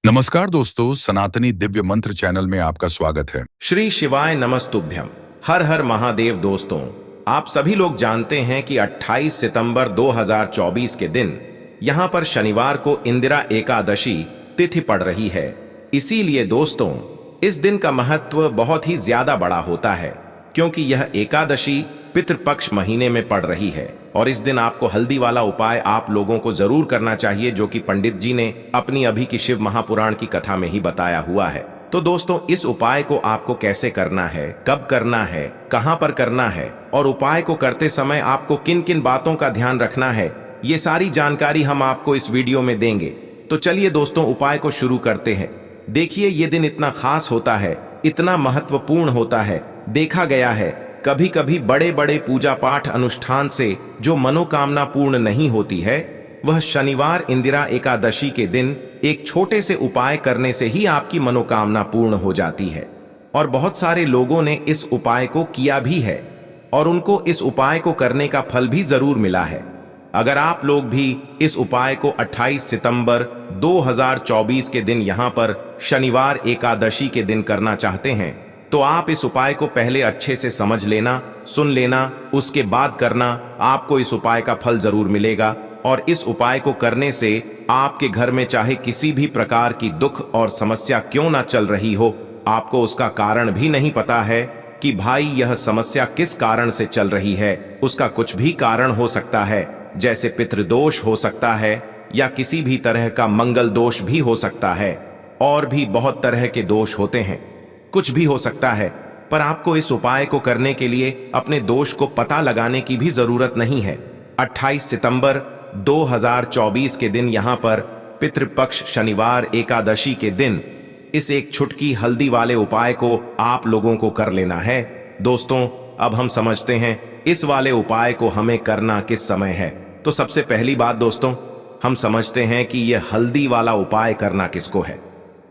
नमस्कार दोस्तों, सनातनी दिव्य मंत्र चैनल में आपका स्वागत है। श्री शिवाय नमस्तुभ्यम। हर हर महादेव। दोस्तों, आप सभी लोग जानते हैं कि 28 सितंबर 2024 के दिन यहां पर शनिवार को इंदिरा एकादशी तिथि पड़ रही है। इसीलिए दोस्तों, इस दिन का महत्व बहुत ही ज्यादा बड़ा होता है, क्योंकि यह एकादशी पितृपक्ष महीने में पड़ रही है और इस दिन आपको हल्दी वाला उपाय आप लोगों को जरूर करना चाहिए, जो कि पंडित जी ने अपनी अभी की शिव महापुराण की कथा में ही बताया हुआ है। तो दोस्तों, इस उपाय को आपको कैसे करना है, कब करना है, कहां पर करना है और उपाय को करते समय आपको किन किन बातों का ध्यान रखना है, ये सारी जानकारी हम आपको इस वीडियो में देंगे। तो चलिए दोस्तों, उपाय को शुरू करते हैं। देखिए, ये दिन इतना खास होता है, इतना महत्वपूर्ण होता है। देखा गया है कभी कभी बड़े बड़े पूजा पाठ अनुष्ठान से जो मनोकामना पूर्ण नहीं होती है, वह शनिवार इंदिरा एकादशी के दिन एक छोटे से उपाय करने से ही आपकी मनोकामना पूर्ण हो जाती है। और बहुत सारे लोगों ने इस उपाय को किया भी है और उनको इस उपाय को करने का फल भी जरूर मिला है। अगर आप लोग भी इस उपाय को 28 सितंबर 2024 के दिन यहां पर शनिवार एकादशी के दिन करना चाहते हैं, तो आप इस उपाय को पहले अच्छे से समझ लेना, सुन लेना, उसके बाद करना। आपको इस उपाय का फल जरूर मिलेगा और इस उपाय को करने से आपके घर में चाहे किसी भी प्रकार की दुख और समस्या क्यों ना चल रही हो, आपको उसका कारण भी नहीं पता है कि भाई यह समस्या किस कारण से चल रही है। उसका कुछ भी कारण हो सकता है, जैसे पितृदोष हो सकता है या किसी भी तरह का मंगल दोष भी हो सकता है, और भी बहुत तरह के दोष होते हैं, कुछ भी हो सकता है। पर आपको इस उपाय को करने के लिए अपने दोष को पता लगाने की भी जरूरत नहीं है। 28 सितंबर 2024 के दिन यहां पर पितृपक्ष शनिवार एकादशी के दिन इस एक छुटकी हल्दी वाले उपाय को आप लोगों को कर लेना है। दोस्तों, अब हम समझते हैं इस वाले उपाय को हमें करना किस समय है। तो सबसे पहली बात दोस्तों, हम समझते हैं कि यह हल्दी वाला उपाय करना किसको है।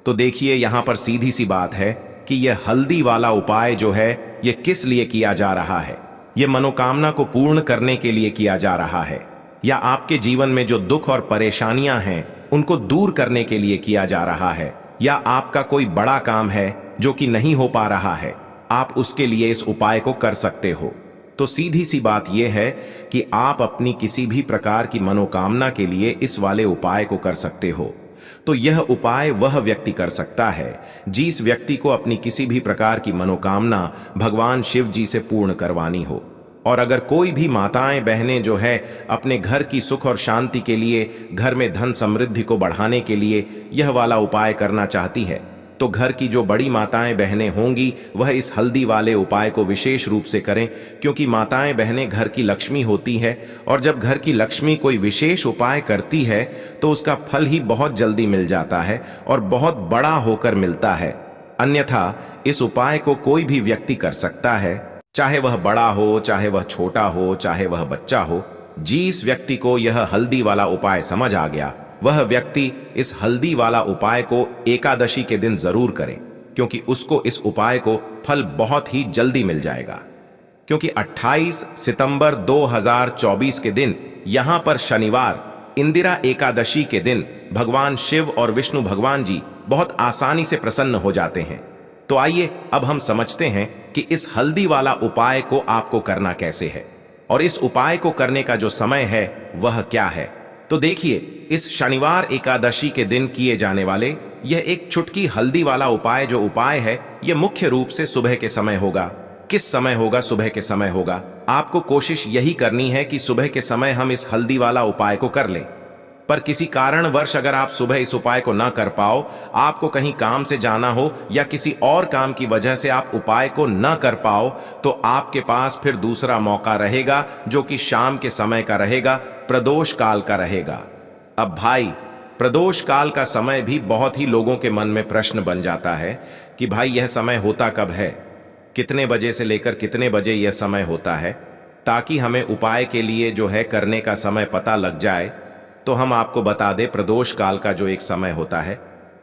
तो देखिए, यहां पर सीधी सी बात है कि यह हल्दी वाला उपाय जो है, यह किस लिए किया जा रहा है। यह मनोकामना को पूर्ण करने के लिए किया जा रहा है, या आपके जीवन में जो दुख और परेशानियां हैं उनको दूर करने के लिए किया जा रहा है, या आपका कोई बड़ा काम है जो कि नहीं हो पा रहा है, आप उसके लिए इस उपाय को कर सकते हो। तो सीधी सी बात यह है कि आप अपनी किसी भी प्रकार की मनोकामना के लिए इस वाले उपाय को कर सकते हो। तो यह उपाय वह व्यक्ति कर सकता है जिस व्यक्ति को अपनी किसी भी प्रकार की मनोकामना भगवान शिव जी से पूर्ण करवानी हो। और अगर कोई भी माताएं बहनें जो है अपने घर की सुख और शांति के लिए, घर में धन समृद्धि को बढ़ाने के लिए यह वाला उपाय करना चाहती है, तो घर की जो बड़ी माताएं बहनें होंगी वह इस हल्दी वाले उपाय को विशेष रूप से करें, क्योंकि माताएं बहनें घर की लक्ष्मी होती है और जब घर की लक्ष्मी कोई विशेष उपाय करती है तो उसका फल ही बहुत जल्दी मिल जाता है और बहुत बड़ा होकर मिलता है। अन्यथा इस उपाय को कोई भी व्यक्ति कर सकता है, चाहे वह बड़ा हो, चाहे वह छोटा हो, चाहे वह बच्चा हो। जिस व्यक्ति को यह हल्दी वाला उपाय समझ आ गया, वह व्यक्ति इस हल्दी वाला उपाय को एकादशी के दिन जरूर करें, क्योंकि उसको इस उपाय को फल बहुत ही जल्दी मिल जाएगा। क्योंकि 28 सितंबर 2024 के दिन यहां पर शनिवार इंदिरा एकादशी के दिन भगवान शिव और विष्णु भगवान जी बहुत आसानी से प्रसन्न हो जाते हैं। तो आइए अब हम समझते हैं कि इस हल्दी वाला उपाय को आपको करना कैसे है और इस उपाय को करने का जो समय है वह क्या है। तो देखिए, इस शनिवार एकादशी के दिन किए जाने वाले यह एक छुटकी हल्दी वाला उपाय जो उपाय है, यह मुख्य रूप से सुबह के समय होगा। किस समय होगा? सुबह के समय होगा। आपको कोशिश यही करनी है कि सुबह के समय हम इस हल्दी वाला उपाय को कर लें। पर किसी कारणवश अगर आप सुबह इस उपाय को ना कर पाओ, आपको कहीं काम से जाना हो या किसी और काम की वजह से आप उपाय को ना कर पाओ, तो आपके पास फिर दूसरा मौका रहेगा, जो कि शाम के समय का रहेगा, प्रदोष काल का रहेगा। अब भाई, प्रदोष काल का समय भी बहुत ही लोगों के मन में प्रश्न बन जाता है कि भाई यह समय होता कब है, कितने बजे से लेकर कितने बजे यह समय होता है, ताकि हमें उपाय के लिए जो है करने का समय पता लग जाए। तो हम आपको बता दें, प्रदोष काल का जो एक समय होता है,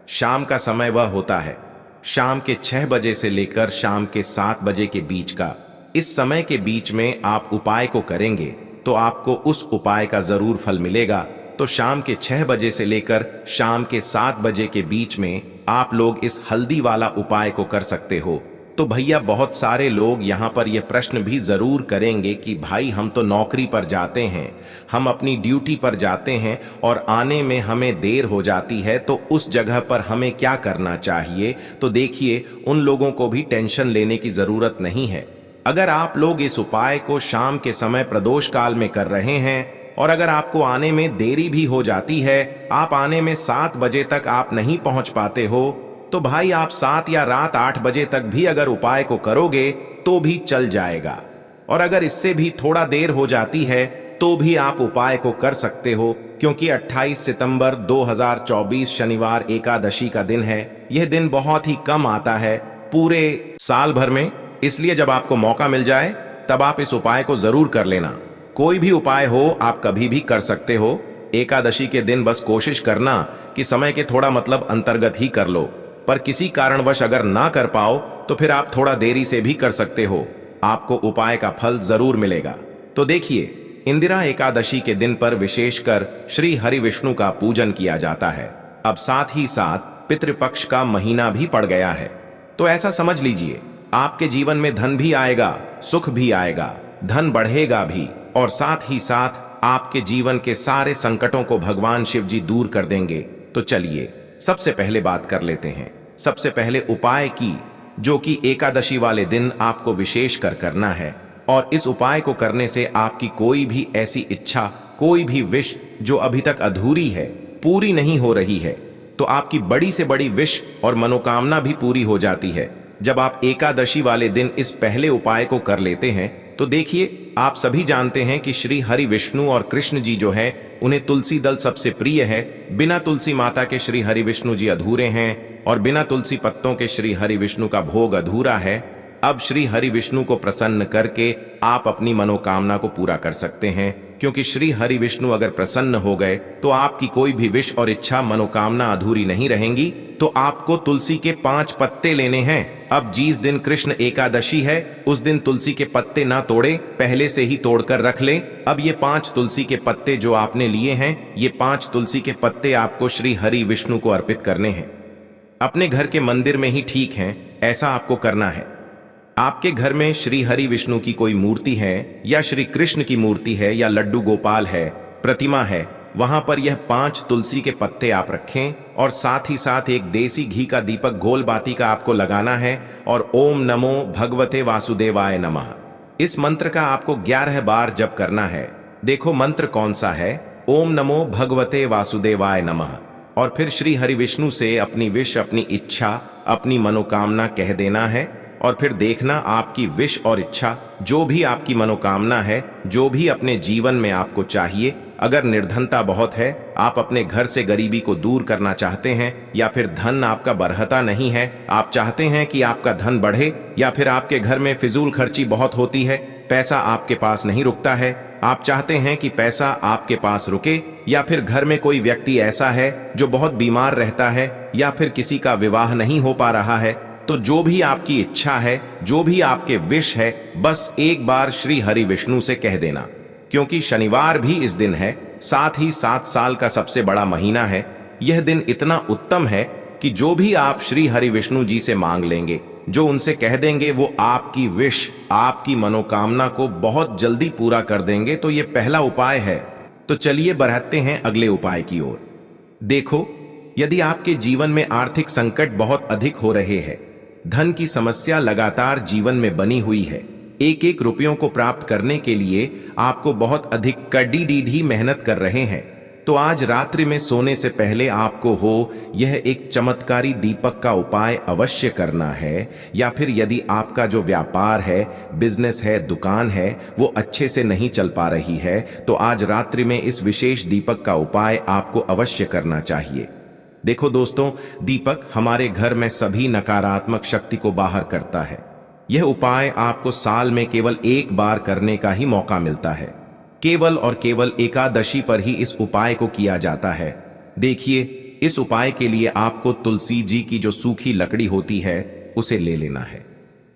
शाम का समय वह होता है शाम के 6 बजे से लेकर शाम के 7 बजे के बीच का। इस समय के बीच में आप उपाय को करेंगे तो आपको उस उपाय का जरूर फल मिलेगा। तो शाम के 6 बजे से लेकर शाम के 7 बजे के बीच में आप लोग इस हल्दी वाला उपाय को कर सकते हो। तो भैया बहुत सारे लोग यहाँ पर यह प्रश्न भी जरूर करेंगे कि भाई हम तो नौकरी पर जाते हैं, हम अपनी ड्यूटी पर जाते हैं और आने में हमें देर हो जाती है, तो उस जगह पर हमें क्या करना चाहिए। तो देखिए, उन लोगों को भी टेंशन लेने की जरूरत नहीं है। अगर आप लोग इस उपाय को शाम के समय प्रदोष काल में कर रहे हैं और अगर आपको आने में देरी भी हो जाती है, आप आने में 7 बजे तक आप नहीं पहुंच पाते हो, तो भाई आप 7 या रात 8 बजे तक भी अगर उपाय को करोगे तो भी चल जाएगा। और अगर इससे भी थोड़ा देर हो जाती है तो भी आप उपाय को कर सकते हो, क्योंकि 28 सितंबर 2024 शनिवार एकादशी का दिन है। यह दिन बहुत ही कम आता है पूरे साल भर में, इसलिए जब आपको मौका मिल जाए तब आप इस उपाय को जरूर कर लेना। कोई भी उपाय हो आप कभी भी कर सकते हो। एकादशी के दिन बस कोशिश करना कि समय के थोड़ा मतलब अंतर्गत ही कर लो, पर किसी कारणवश अगर ना कर पाओ तो फिर आप थोड़ा देरी से भी कर सकते हो, आपको उपाय का फल जरूर मिलेगा। तो देखिए, इंदिरा एकादशी के दिन पर विशेषकर श्री हरि विष्णु का पूजन किया जाता है। अब साथ ही साथ पितृपक्ष का महीना भी पड़ गया है, तो ऐसा समझ लीजिए आपके जीवन में धन भी आएगा, सुख भी आएगा, धन बढ़ेगा भी, और साथ ही साथ आपके जीवन के सारे संकटों को भगवान शिव जी दूर कर देंगे। तो चलिए सबसे पहले बात कर लेते हैं, सबसे पहले उपाय की, जो कि एकादशी वाले दिन आपको विशेष कर करना है। और इस उपाय को करने से आपकी कोई भी ऐसी इच्छा, कोई भी विश जो अभी तक अधूरी है, पूरी नहीं हो रही है, तो आपकी बड़ी से बड़ी विश और मनोकामना भी पूरी हो जाती है जब आप एकादशी वाले दिन इस पहले उपाय को कर लेते हैं। तो देखिए, आप सभी जानते हैं कि श्री हरि विष्णु और कृष्ण जी जो है, उन्हें तुलसी दल सबसे प्रिय है। बिना तुलसी माता के श्री हरि विष्णु जी अधूरे हैं और बिना तुलसी पत्तों के श्री हरि विष्णु का भोग अधूरा है। अब श्री हरि विष्णु को प्रसन्न करके आप अपनी मनोकामना को पूरा कर सकते हैं, क्योंकि श्री हरि विष्णु अगर प्रसन्न हो गए तो आपकी कोई भी विश और इच्छा, मनोकामना अधूरी नहीं रहेंगी। तो आपको तुलसी के 5 पत्ते लेने हैं। अब जिस दिन कृष्ण एकादशी है उस दिन तुलसी के पत्ते ना तोड़े, पहले से ही तोड़कर रख ले। अब ये 5 तुलसी के पत्ते जो आपने लिए हैं, ये 5 तुलसी के पत्ते आपको श्री हरि विष्णु को अर्पित करने हैं। अपने घर के मंदिर में ही ठीक है, ऐसा आपको करना है। आपके घर में श्री हरि विष्णु की कोई मूर्ति है या श्री कृष्ण की मूर्ति है या लड्डू गोपाल है, प्रतिमा है, वहां पर यह 5 तुलसी के पत्ते आप रखें और साथ ही साथ एक देसी घी का दीपक गोल बाती का आपको लगाना है और ओम नमो भगवते वासुदेवाय नमः, इस मंत्र का आपको 11 बार जप करना है। देखो मंत्र कौन सा है, ओम नमो भगवते वासुदेवाय नमः। और फिर श्री हरि विष्णु से अपनी विश, अपनी इच्छा, अपनी मनोकामना कह देना है और फिर देखना आपकी विश और इच्छा, जो भी आपकी मनोकामना है, जो भी अपने जीवन में आपको चाहिए। अगर निर्धनता बहुत है, आप अपने घर से गरीबी को दूर करना चाहते हैं, या फिर धन आपका बरहता नहीं है, आप चाहते हैं कि आपका धन बढ़े, या फिर आपके घर में फिजूल खर्ची बहुत होती है, पैसा आपके पास नहीं रुकता है, आप चाहते हैं कि पैसा आपके पास रुके, या फिर घर में कोई व्यक्ति ऐसा है जो बहुत बीमार रहता है, या फिर किसी का विवाह नहीं हो पा रहा है, तो जो भी आपकी इच्छा है, जो भी आपके विश है, बस एक बार श्री हरि विष्णु से कह देना। क्योंकि शनिवार भी इस दिन है, साथ ही 7 साल का सबसे बड़ा महीना है। यह दिन इतना उत्तम है कि जो भी आप श्री हरि विष्णु जी से मांग लेंगे, जो उनसे कह देंगे, वो आपकी विश, आपकी मनोकामना को बहुत जल्दी पूरा कर देंगे। तो ये पहला उपाय है। तो चलिए बढ़ते हैं अगले उपाय की ओर। देखो, यदि आपके जीवन में आर्थिक संकट बहुत अधिक हो रहे हैं, धन की समस्या लगातार जीवन में बनी हुई है, एक एक रुपयों को प्राप्त करने के लिए आपको बहुत अधिक कड़ी मेहनत कर रहे हैं, तो आज रात्रि में सोने से पहले आपको यह एक चमत्कारी दीपक का उपाय अवश्य करना है। या फिर यदि आपका जो व्यापार है, बिजनेस है, दुकान है, वो अच्छे से नहीं चल पा रही है, तो आज रात्रि में इस विशेष दीपक का उपाय आपको अवश्य करना चाहिए। देखो दोस्तों, दीपक हमारे घर में सभी नकारात्मक शक्ति को बाहर करता है। यह उपाय आपको साल में केवल एक बार करने का ही मौका मिलता है। केवल और केवल एकादशी पर ही इस उपाय को किया जाता है। देखिए, इस उपाय के लिए आपको तुलसी जी की जो सूखी लकड़ी होती है उसे ले लेना है।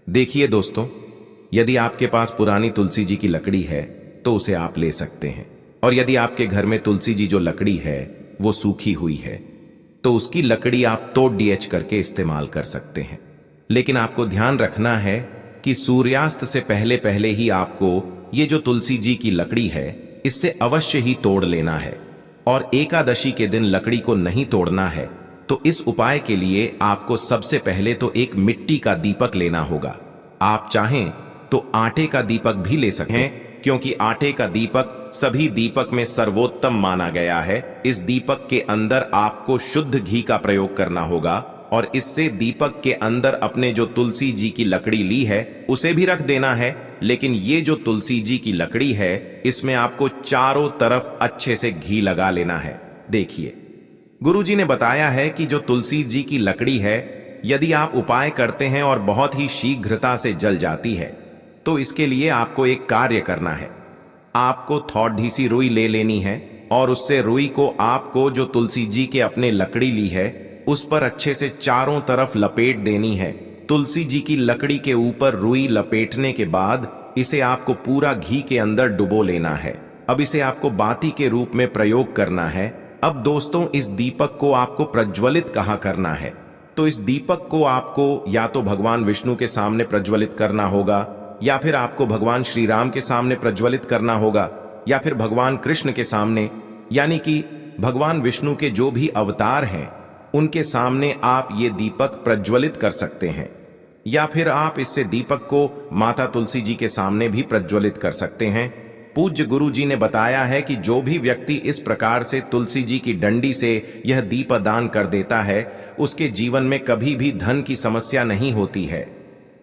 देखिए दोस्तों, यदि आपके पास पुरानी तुलसी जी की लकड़ी है तो उसे आप ले सकते हैं। और यदि आपके घर में तुलसी जी जो लकड़ी है वो सूखी हुई है तो उसकी लकड़ी आप तोड़ डीएच करके इस्तेमाल कर सकते हैं। लेकिन आपको ध्यान रखना है कि सूर्यास्त से पहले पहले ही आपको ये जो तुलसी जी की लकड़ी है इससे अवश्य ही तोड़ लेना है, और एकादशी के दिन लकड़ी को नहीं तोड़ना है। तो इस उपाय के लिए आपको सबसे पहले तो एक मिट्टी का दीपक लेना होगा। आप चाहें तो आटे का दीपक भी ले सकते हैं, क्योंकि आटे का दीपक सभी दीपक में सर्वोत्तम माना गया है। इस दीपक के अंदर आपको शुद्ध घी का प्रयोग करना होगा, और इससे दीपक के अंदर अपने जो तुलसी जी की लकड़ी ली है उसे भी रख देना है। लेकिन ये जो तुलसी जी की लकड़ी है इसमें आपको चारों तरफ अच्छे से घी लगा लेना है। देखिए, गुरुजी ने बताया है कि जो तुलसी जी की लकड़ी है यदि आप उपाय करते हैं और बहुत ही शीघ्रता से जल जाती है तो इसके लिए आपको एक कार्य करना है। आपको थोड़ी सी रुई ले लेनी है और उससे रुई को आपको जो तुलसी जी के अपने लकड़ी ली है उस पर अच्छे से चारों तरफ लपेट देनी है। तुलसी जी की लकड़ी के ऊपर रुई लपेटने के बाद इसे आपको पूरा घी के अंदर डुबो लेना है। अब इसे आपको बाती के रूप में प्रयोग करना है। अब दोस्तों, इस दीपक को आपको प्रज्वलित कहाँ करना है? तो इस दीपक को आपको या तो भगवान विष्णु के सामने प्रज्वलित करना होगा, या फिर आपको भगवान श्री राम के सामने प्रज्वलित करना होगा, या फिर भगवान कृष्ण के सामने, यानी कि भगवान विष्णु के जो भी अवतार हैं उनके सामने आप ये दीपक प्रज्वलित कर सकते हैं। या फिर आप इससे दीपक को माता तुलसी जी के सामने भी प्रज्वलित कर सकते हैं। पूज्य गुरु जी ने बताया है कि जो भी व्यक्ति इस प्रकार से तुलसी जी की डंडी से यह दीपदान कर देता है उसके जीवन में कभी भी धन की समस्या नहीं होती है।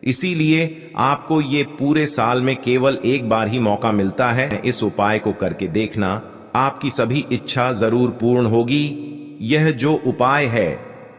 इसीलिए आपको ये पूरे साल में केवल एक बार ही मौका मिलता है। इस उपाय को करके देखना, आपकी सभी इच्छा जरूर पूर्ण होगी। यह जो उपाय है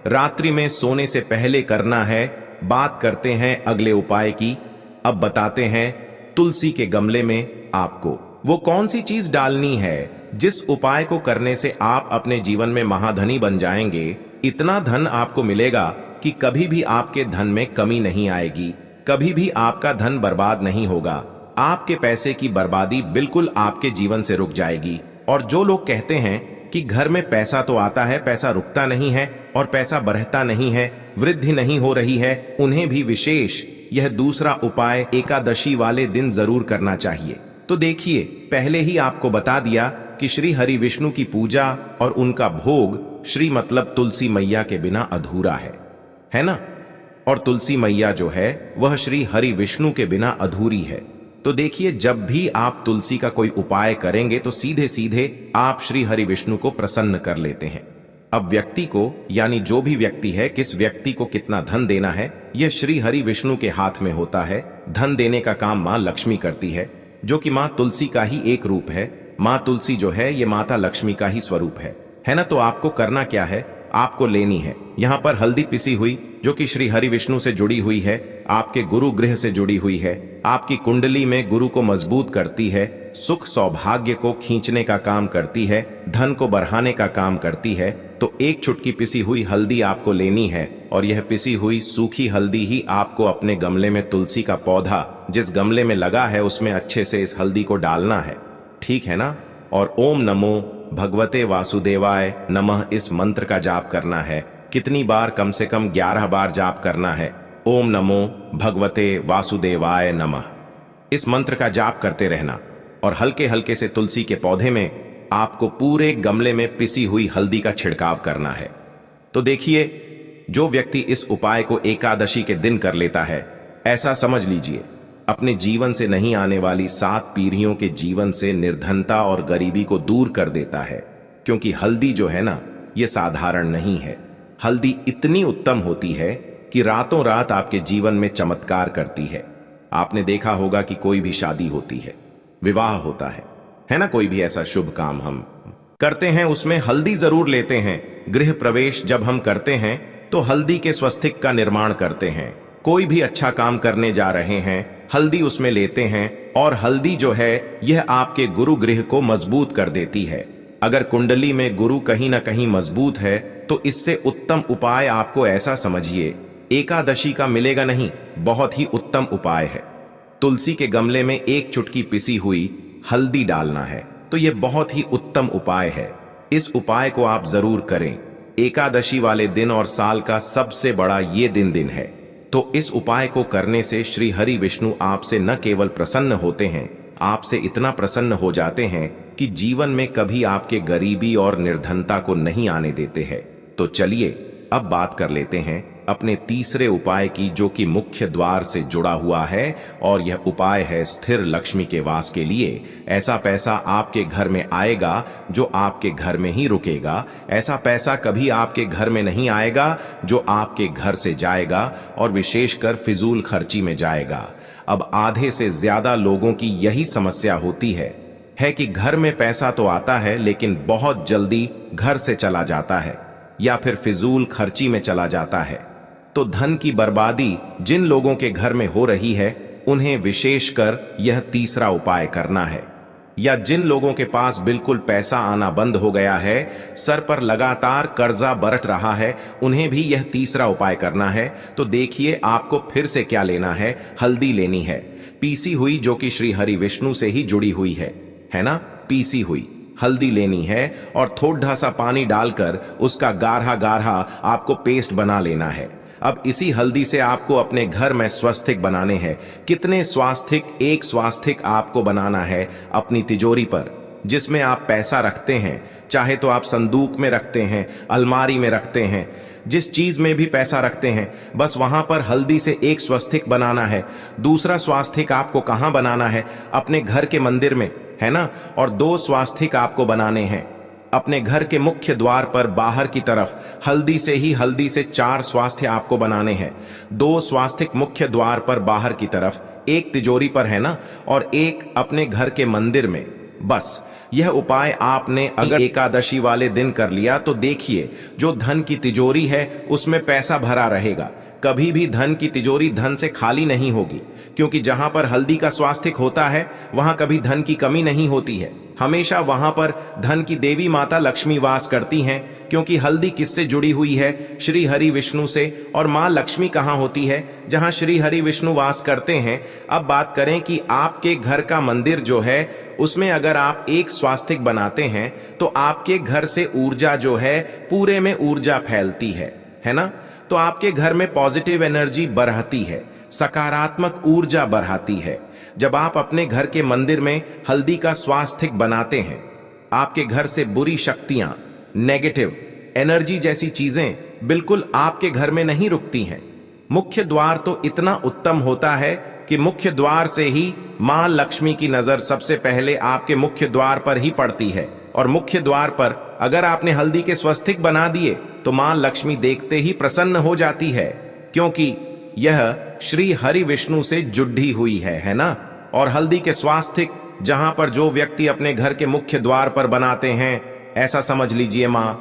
रात्रि में सोने से पहले करना है। बात करते हैं अगले उपाय की। अब बताते हैं तुलसी के गमले में आपको वो कौन सी चीज डालनी है जिस उपाय को करने से आप अपने जीवन में महाधनी बन जाएंगे। इतना धन आपको मिलेगा कि कभी भी आपके धन में कमी नहीं आएगी, कभी भी आपका धन बर्बाद नहीं होगा। आपके पैसे की बर्बादी बिल्कुल आपके जीवन से रुक जाएगी। और जो लोग कहते हैं कि घर में पैसा तो आता है, पैसा रुकता नहीं है और पैसा बढ़ता नहीं है, वृद्धि नहीं हो रही है, उन्हें भी विशेष यह दूसरा उपाय एकादशी वाले दिन जरूर करना चाहिए। तो देखिए, पहले ही आपको बता दिया कि श्री हरि विष्णु की पूजा और उनका भोग श्री मतलब तुलसी मैया के बिना अधूरा है ना? और तुलसी मैया जो है वह श्री हरि विष्णु के बिना अधूरी है। तो देखिए, जब भी आप तुलसी का कोई उपाय करेंगे तो सीधे सीधे आप श्री हरि विष्णु को प्रसन्न कर लेते हैं। अब व्यक्ति को, यानी जो भी व्यक्ति है, किस व्यक्ति को कितना धन देना है यह श्री हरि विष्णु के हाथ में होता है। धन देने का काम माँ लक्ष्मी करती है, जो कि माँ तुलसी का ही एक रूप है। माँ तुलसी जो है ये माता लक्ष्मी का ही स्वरूप है ना? तो आपको करना क्या है? आपको लेनी है यहाँ पर हल्दी पिसी हुई, जो कि श्री हरि विष्णु से जुड़ी हुई है, आपके गुरु गृह से जुड़ी हुई है, आपकी कुंडली में गुरु को मजबूत करती है, सुख सौभाग्य को खींचने का काम करती है, धन को बढ़ाने का काम करती है। तो एक चुटकी पिसी हुई हल्दी आपको लेनी है, और यह पिसी हुई सूखी हल्दी ही आपको अपने गमले में, तुलसी का पौधा जिस गमले में लगा है उसमें अच्छे से इस हल्दी को डालना है, ठीक है ना? और ओम नमो भगवते वासुदेवाय नमः इस मंत्र का जाप करना है। कितनी बार? कम से कम 11 बार जाप करना है। ओम नमो भगवते वासुदेवाय नमः इस मंत्र का जाप करते रहना, और हल्के हल्के से तुलसी के पौधे में आपको पूरे गमले में पिसी हुई हल्दी का छिड़काव करना है। तो देखिए, जो व्यक्ति इस उपाय को एकादशी के दिन कर लेता है, ऐसा समझ लीजिए अपने जीवन से नहीं आने वाली 7 पीढ़ियों के जीवन से निर्धनता और गरीबी को दूर कर देता है। क्योंकि हल्दी जो है ना, ये साधारण नहीं है। हल्दी इतनी उत्तम होती है कि रातों रात आपके जीवन में चमत्कार करती है। आपने देखा होगा कि कोई भी शादी होती है, विवाह होता है ना? कोई भी ऐसा शुभ काम हम करते हैं उसमें हल्दी जरूर लेते हैं। गृह प्रवेश जब हम करते हैं तो हल्दी के स्वस्तिक का निर्माण करते हैं। कोई भी अच्छा काम करने जा रहे हैं, हल्दी उसमें लेते हैं, और हल्दी जो है यह आपके गुरु गृह को मजबूत कर देती है। अगर कुंडली में गुरु कहीं ना कहीं मजबूत है तो इससे उत्तम उपाय आपको ऐसा समझिए एकादशी का मिलेगा नहीं, बहुत ही उत्तम उपाय है। तुलसी के गमले में एक चुटकी पिसी हुई हल्दी डालना है, तो यह बहुत ही उत्तम उपाय है। इस उपाय को आप जरूर करें। एकादशी वाले दिन और साल का सबसे बड़ा ये दिन है। तो इस उपाय को करने से श्री हरि विष्णु आपसे न केवल प्रसन्न होते हैं, आपसे इतना प्रसन्न हो जाते हैं कि जीवन में कभी आपके गरीबी और निर्धनता को नहीं आने देते हैं। तो चलिए अब बात कर लेते हैं अपने तीसरे उपाय की, जो कि मुख्य द्वार से जुड़ा हुआ है। और यह उपाय है स्थिर लक्ष्मी के वास के लिए। ऐसा पैसा आपके घर में आएगा जो आपके घर में ही रुकेगा। ऐसा पैसा कभी आपके घर में नहीं आएगा जो आपके घर से जाएगा और विशेषकर फिजूल खर्ची में जाएगा। अब आधे से ज्यादा लोगों की यही समस्या होती है कि घर में पैसा तो आता है लेकिन बहुत जल्दी घर से चला जाता है या फिर फिजूल खर्ची में चला जाता है। तो धन की बर्बादी जिन लोगों के घर में हो रही है उन्हें विशेषकर यह तीसरा उपाय करना है। या जिन लोगों के पास बिल्कुल पैसा आना बंद हो गया है, सर पर लगातार कर्जा बरत रहा है, उन्हें भी यह तीसरा उपाय करना है। तो देखिए आपको फिर से क्या लेना है। हल्दी लेनी है, पीसी हुई, जो कि श्री हरि विष्णु से ही जुड़ी हुई है ना। पीसी हुई हल्दी लेनी है और थोड़ा सा पानी डालकर उसका गाढ़ा गाढ़ा आपको पेस्ट बना लेना है। अब इसी हल्दी से आपको अपने घर में स्वास्तिक बनाने हैं। कितने स्वास्तिक? एक स्वास्तिक आपको बनाना है अपनी तिजोरी पर, जिसमें आप पैसा रखते हैं। चाहे तो आप संदूक में रखते हैं, अलमारी में रखते हैं, जिस चीज में भी पैसा रखते हैं, बस वहां पर हल्दी से एक स्वास्तिक बनाना है। दूसरा स्वास्तिक आपको कहां बनाना है? अपने घर के मंदिर में, है ना। और 2 स्वास्तिक आपको बनाने हैं अपने घर के मुख्य द्वार पर बाहर की तरफ। हल्दी से 4 स्वास्तिक आपको बनाने हैं। 2 स्वास्तिक मुख्य द्वार पर बाहर की तरफ, एक तिजोरी पर, है ना, और एक अपने घर के मंदिर में। बस यह उपाय आपने अगर एकादशी वाले दिन कर लिया तो देखिए जो धन की तिजोरी है उसमें पैसा भरा रहेगा। कभी भी धन की तिजोरी धन से खाली नहीं होगी, क्योंकि जहां पर हल्दी का स्वास्तिक होता है वहां कभी धन की कमी नहीं होती है। हमेशा वहां पर धन की देवी माता लक्ष्मी वास करती हैं, क्योंकि हल्दी किससे जुड़ी हुई है? श्री हरि विष्णु से। और मां लक्ष्मी कहां होती है? जहां श्री हरि विष्णु वास करते हैं। अब बात करें कि आपके घर का मंदिर जो है उसमें अगर आप एक स्वास्तिक बनाते हैं तो आपके घर से ऊर्जा जो है पूरे में ऊर्जा फैलती है ना। तो आपके घर में पॉजिटिव एनर्जी बढ़ती है, सकारात्मक ऊर्जा बढ़ाती है। जब आप अपने घर के मंदिर में हल्दी का स्वास्तिक बनाते हैं, आपके घर से बुरी शक्तियां, नेगेटिव एनर्जी जैसी चीजें बिल्कुल आपके घर में नहीं रुकती हैं। मुख्य द्वार तो इतना उत्तम होता है कि मुख्य द्वार से ही मां लक्ष्मी की नजर सबसे पहले आपके मुख्य द्वार पर ही पड़ती है। और मुख्य द्वार पर अगर आपने हल्दी के स्वास्तिक बना दिए तो मां लक्ष्मी देखते ही प्रसन्न हो जाती है, क्योंकि यह श्री हरि विष्णु से जुड़ी हुई है ना। और हल्दी के स्वास्तिक जहां पर जो व्यक्ति अपने घर के मुख्य द्वार पर बनाते हैं, ऐसा समझ लीजिए मां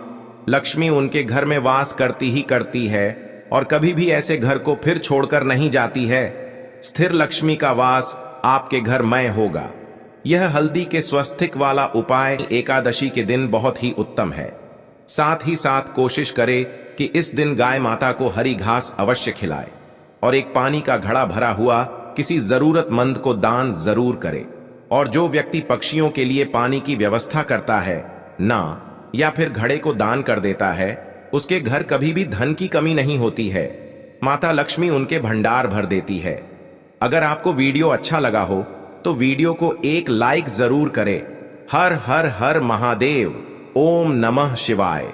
लक्ष्मी उनके घर में वास करती ही करती है और कभी भी ऐसे घर को फिर छोड़कर नहीं जाती है। स्थिर लक्ष्मी का वास आपके घर में होगा। यह हल्दी के स्वास्तिक वाला उपाय एकादशी के दिन बहुत ही उत्तम है। साथ ही साथ कोशिश करें कि इस दिन गाय माता को हरी घास अवश्य खिलाए और एक पानी का घड़ा भरा हुआ किसी जरूरतमंद को दान जरूर करे। और जो व्यक्ति पक्षियों के लिए पानी की व्यवस्था करता है ना, या फिर घड़े को दान कर देता है, उसके घर कभी भी धन की कमी नहीं होती है। माता लक्ष्मी उनके भंडार भर देती है। अगर आपको वीडियो अच्छा लगा हो तो वीडियो को एक लाइक जरूर करें। हर हर हर महादेव। ओम नमः शिवाय।